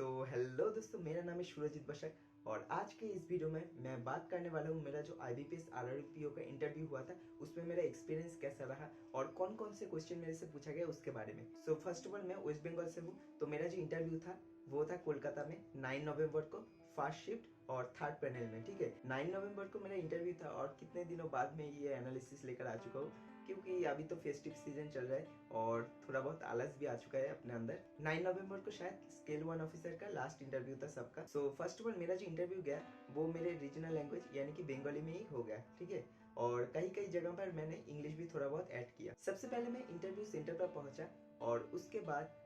Hello दोस्तों, मेरा नाम है सूरजीत बशक और आज के इस वीडियो में मैं बात करने वाला हूँ मेरा जो IBPS RRBPO का इंटरव्यू हुआ था उसमें मेरा एक्सपीरियंस कैसा रहा और कौन कौन से क्वेश्चन मेरे से पूछा गया उसके बारे में। फर्स्ट ऑफ ऑल मैं वेस्ट बंगाल से हूँ, तो मेरा जो इंटरव्यू था वो था कोलकाता में 9 नवंबर को फर्स्ट शिफ्ट और थर्ड पैनल में। ठीक है, 9 नवंबर को मेरा इंटरव्यू था और कितने दिनों बाद में ये एनालिसिस लेकर आ चुका हूँ क्योंकि अभी तो फेस्टिव सीजन चल रहा है और थोड़ा बहुत आलस भी आ चुका है अपने अंदर। 9 नवंबर को शायद स्केल 1 ऑफिसर का लास्ट इंटरव्यू था सबका। फर्स्ट ऑफ ऑल मेरा जो इंटरव्यू गया वो मेरे रीजनल लैंग्वेज यानी कि बंगाली में ही हो गया। ठीक है, और कई कई जगह पर मैंने इंग्लिश भी थोड़ा बहुत ऐड किया। सबसे पहले मैं इंटरव्यू सेंटर पर पहुंचा और उसके बाद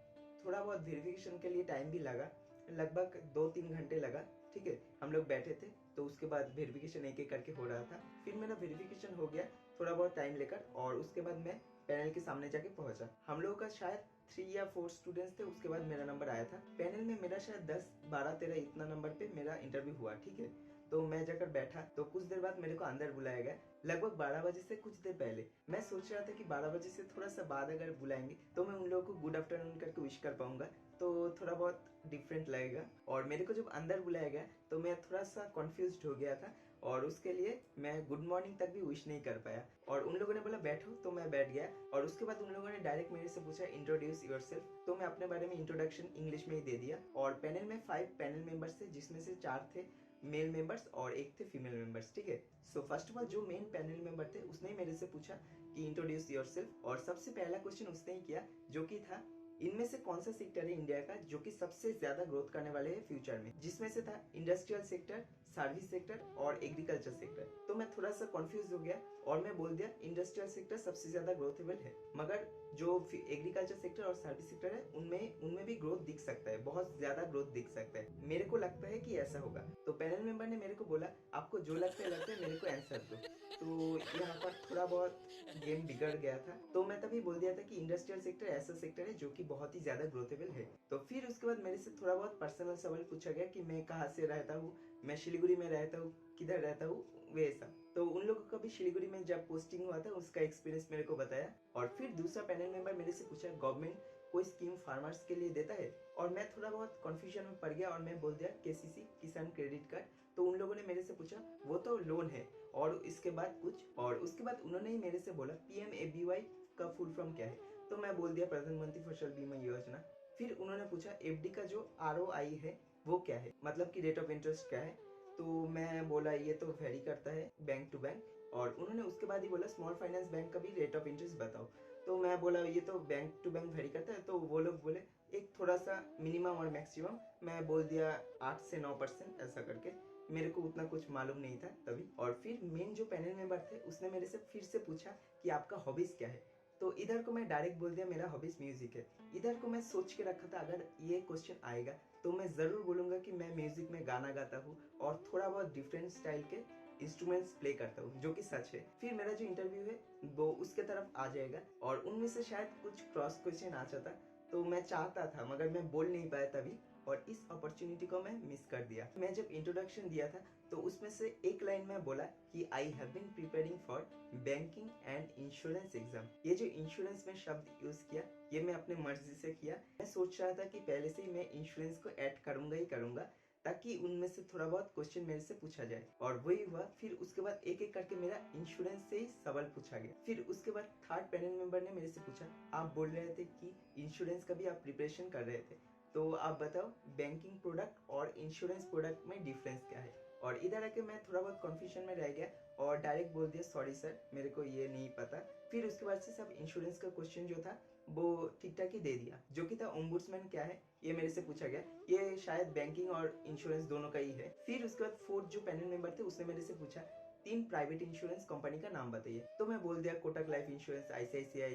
थोड़ा बहुत वेरिफिकेशन के लिए टाइम भी लगा, लगभग 2-3 घंटे लगा। ठीक है, हम लोग बैठे थे तो उसके बाद वेरिफिकेशन एक एक करके हो रहा था। फिर मेरा वेरिफिकेशन हो गया थोड़ा बहुत टाइम लेकर और उसके बाद मैं पैनल के सामने जाके पहुंचा। हम लोगों का शायद 3 या 4 स्टूडेंट्स थे, उसके बाद मेरा नंबर आया था। पैनल में मेरा शायद 10, 12, 13 इतना नंबर पे मेरा इंटरव्यू हुआ। ठीक है, तो मैं जाकर बैठा तो कुछ देर बाद मेरे को अंदर बुलाया गया, लगभग 12 बजे से कुछ देर पहले। मैं सोच रहा था कि 12 बजे से थोड़ा सा बाद अगर बुलाएंगे तो मैं उन लोगों को गुड आफ्टरनून करके विश कर पाऊंगा, तो थोड़ा बहुत डिफरेंट लगेगा। और मेरे को जब अंदर बुलाया गया तो मैं थोड़ा सा कंफ्यूज्ड हो गया था और उसके लिए मैं गुड मॉर्निंग तक भी विश नहीं कर पाया। और उन लोगों ने बोला बैठो, तो मैं बैठ गया और उसके बाद उन लोगों ने डायरेक्ट मेरे से पूछा इंट्रोड्यूस योरसेल्फ, तो मैं अपने बारे में इंट्रोडक्शन इंग्लिश में ही दे दिया। और पैनल में 5 पैनल मेंबर्स थे जिसमें से 4 थे मेल मेंबर्स और 1 थे फीमेल मेंबर्स। ठीक है, फर्स्ट ऑफ ऑल जो मेन पैनल मेंबर थे उसने मेरे से पूछा कि इंट्रोड्यूस योरसेल्फ और सबसे पहला क्वेश्चन उसने ही किया जो कि था इनमें से कौन सा सेक्टर है इंडिया का जो कि सबसे ज्यादा ग्रोथ करने वाले है फ्यूचर में, जिसमें से था इंडस्ट्रियल सेक्टर, सर्विस सेक्टर और एग्रीकल्चर सेक्टर। तो मैं थोड़ा सा कंफ्यूज हो गया और मैं बोल दिया इंडस्ट्रियल सेक्टर सबसे ज्यादा ग्रोथेबल है, मगर जो एग्रीकल्चर सेक्टर और सर्विस सेक्टर है उनमें भी ग्रोथ दिख सकता है, बहुत ज्यादा ग्रोथ दिख सकता है, मेरे को लगता है कि ऐसा होगा। तो पैनल मेंबर ने मेरे को बोला आपको जो लगता है मेरे को आंसर दो। तो यहाँ पर थोड़ा बहुत गेम बिगड़ गया था, तो मैं तभी बोल दिया था कि इंडस्ट्रियल सेक्टर ऐसा सेक्टर है जो कि बहुत ही ज्यादा ग्रोथेबल है। तो फिर उसके बाद मेरे से थोड़ा बहुत पर्सनल सवाल पूछा गया कि मैं कहाँ से रहता हूँ, मैं सिलीगुड़ी में रहता हूँ, किधर रहता हूँ, वैसा। तो उन लोगों का भी सिलीगुड़ी में जब पोस्टिंग हुआ था उसका एक्सपीरियंस मेरे को बताया। और फिर दूसरा पैनल मेंबर मेरे से पूछा गवर्नमेंट कोई स्कीम फार्मर्स के लिए देता है, और मैं थोड़ा बहुत कंफ्यूजन में पड़ गया और मैं बोल दिया KCC किसान क्रेडिट कार्ड। तो उन लोगों ने मेरे से पूछा वो तो लोन है और इसके बाद कुछ, और उसके बाद उन्होंने ही मेरे से बोला PMABY का फुल फॉर्म क्या है। तो मैं बोल दिया प्रधानमंत्री फसल बीमा योजना। फिर उन्होंने पूछा FD का जो ROI है वो क्या है, मतलब कि रेट ऑफ इंटरेस्ट क्या है। तो मैं बोला ये तो वेरी करता है बैंक टू बैंक। और उन्होंने उसके बाद ही बोला स्मॉल फाइनेंस बैंक का भी रेट ऑफ इंटरेस्ट बताओ। तो मैं बोला ये तो बैंक टू बैंक वेरी करता है। तो वो लोग बोले एक थोड़ा सा मिनिमम और मैक्सिमम, मैं बोल दिया 8 से 9% ऐसा करके, मेरे को उतना कुछ मालूम नहीं था तभी। और फिर मेन जो पैनल मेंबर थे उसने मेरे से फिर से पूछा कि आपका हॉबीज क्या है। तो इधर को मैं डायरेक्ट बोल दिया मेरा हॉबीज म्यूजिक है। इधर को मैं सोच के रखा था अगर ये क्वेश्चन आएगा तो मैं जरूर बोलूंगा कि मैं म्यूजिक में गाना गाता हूँ और थोड़ा बहुत डिफरेंट स्टाइल के इंस्ट्रूमेंट्स प्ले करता हूँ, जो कि सच है। फिर मेरा जो इंटरव्यू है वो उसके तरफ आ जाएगा और उनमें से शायद कुछ क्रॉस क्वेश्चन आ जाता तो मैं चाहता था मगर मैं बोल नहीं पाया तभी, और इस अपॉर्चुनिटी को मैं मिस कर दिया। मैं जब इंट्रोडक्शन दिया था तो उसमें से एक लाइन में बोला कि I have been preparing for banking and insurance exam. ये जो इंश्योरेंस में शब्द यूज किया ये मैं अपने मर्जी से किया। मैं सोच रहा था कि पहले से ही मैं इंश्योरेंस को ऐड करूंगा ही करूंगा ताकि उनमें से थोड़ा बहुत क्वेश्चन मेरे से पूछा जाए, और वही हुआ। फिर उसके बाद एक एक करके मेरा इंश्योरेंस से ही सवाल पूछा गया। फिर उसके बाद थर्ड पैनल मेंबर ने मेरे से पूछा आप बोल रहे थे कि इंश्योरेंस का भी आप प्रिपरेशन कर रहे थे, तो आप बताओ बैंकिंग प्रोडक्ट और इंश्योरेंस प्रोडक्ट में डिफरेंस क्या है। और इधर आके मैं थोड़ा बहुत कंफ्यूजन में रह गया और डायरेक्ट बोल दिया सॉरी सर मेरे को ये नहीं पता। फिर उसके बाद से सब इंश्योरेंस का क्वेश्चन जो था वो ठीक ठाक ही दे दिया, जो कि था ओम्बुड्समैन क्या है ये मेरे से पूछा गया। ये शायद बैंकिंग और इंश्योरेंस दोनों का ही है। फिर उसके बाद फोर्थ जो पैनल मेंबर थे उसने मेरे से पूछा 3 प्राइवेट इंश्योरेंस कंपनी का नाम बताइए। तो मैं बोल दिया Kotak life insurance, ICICI,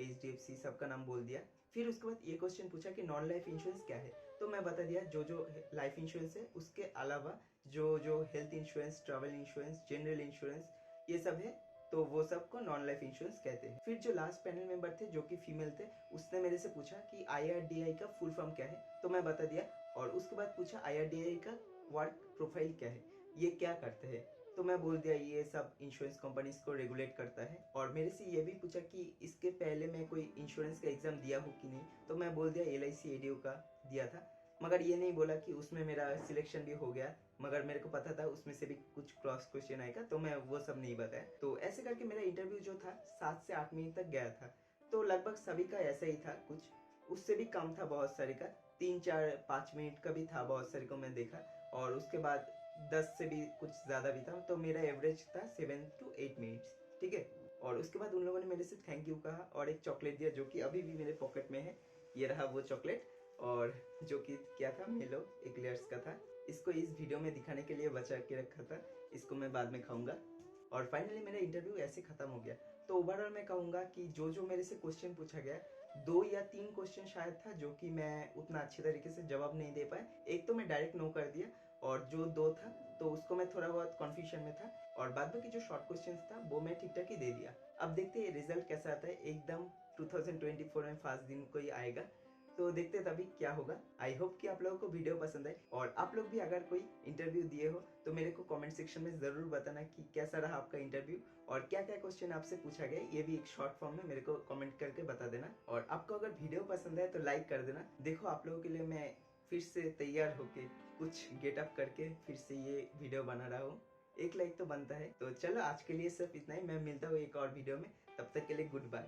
HDFC, सबका नाम बोल दिया। फिर उसके बाद ये क्वेश्चन पूछा कि नॉन लाइफ इंश्योरेंस क्या है। तो मैं बता दिया जो जो लाइफ इंश्योरेंस है उसके अलावा जो जो health insurance, travel insurance, general insurance ये सब है, तो वो सबको नॉन लाइफ इंश्योरेंस कहते हैं। फिर जो लास्ट पैनल मेंबर थे जो कि फीमेल थे उसने मेरे से पूछा कि IRDAI का फुल फॉर्म क्या है। तो मैं बता दिया और उसके बाद पूछा IRDAI का वर्क प्रोफाइल क्या है, ये क्या करते हैं। तो मैं बोल दिया ये सब इंश्योरेंस कंपनीज को रेगुलेट करता है। और मेरे से ये भी पूछा कि इसके पहले मैं कोई इंश्योरेंस का एग्जाम दिया हूँ कि नहीं। तो मैं बोल दिया LIC ADO का दिया था। मगर ये नहीं बोला कि उसमें मेरा सिलेक्शन भी हो गया, मगर मेरे को पता था उसमें से भी कुछ क्रॉस क्वेश्चन आएगा, तो मैं वो सब नहीं बताया। तो ऐसे करके मेरा इंटरव्यू जो था 7 से 8 मिनट तक गया था। तो लगभग सभी का ऐसा ही था, कुछ उससे भी कम था बहुत सारे का, 3 4 5 मिनट का भी था बहुत सारे को मैं देखा, और उसके बाद 10 से भी कुछ ज़्यादा भी था। तो मेरा एवरेज था 7 to 8 मिनट्स, ठीक है। और उसके बाद उन लोगों ने मेरे से थैंक यू कहा और एक चॉकलेट दिया, जो कि अभी भी मेरे पॉकेट में है। ये रहा वो चॉकलेट, और जो कि क्या था, मेलो एक्लेयर्स का था। इसको इस वीडियो में दिखाने के लिए बचा के रखा था, इसको मैं बाद में खाऊंगा। और फाइनली मेरा इंटरव्यू ऐसे खत्म हो गया। तो ओवरऑल मैं कहूँगा कि जो जो मेरे से क्वेश्चन पूछा गया, 2 या 3 क्वेश्चन शायद था जो कि मैं उतना अच्छे तरीके से जवाब नहीं दे पाया। एक तो मैं डायरेक्ट नो कर दिया, और जो 2 था तो उसको मैं थोड़ा बहुत कन्फ्यूजन में था, और बाद बाकी जो शॉर्ट क्वेश्चन था वो मैं ठीक ठाक ही दे दिया। अब देखते हैं रिजल्ट कैसा आता है, एकदम 2024 में फर्स्ट दिन को ही आएगा, तो देखते तभी क्या होगा। आई होप कि आप लोगों को वीडियो पसंद आए, और आप लोग भी अगर कोई इंटरव्यू दिए हो तो मेरे को कमेंट सेक्शन में ज़रूर बताना कि कैसा रहा आपका इंटरव्यू, और क्या क्या क्वेश्चन आपसे पूछा गया, ये भी एक शॉर्ट फॉर्म में मेरे को कमेंट करके बता देना। और आपको अगर वीडियो पसंद है तो लाइक कर देना। देखो आप लोगों के लिए मैं फिर से तैयार होके कुछ गेटअप करके फिर से ये वीडियो बना रहा हूँ। एक लाइक तो बनता है। तो चलो आज के लिए सिर्फ इतना ही, मैं मिलता हूँ एक और वीडियो में, तब तक के लिए गुड बाय।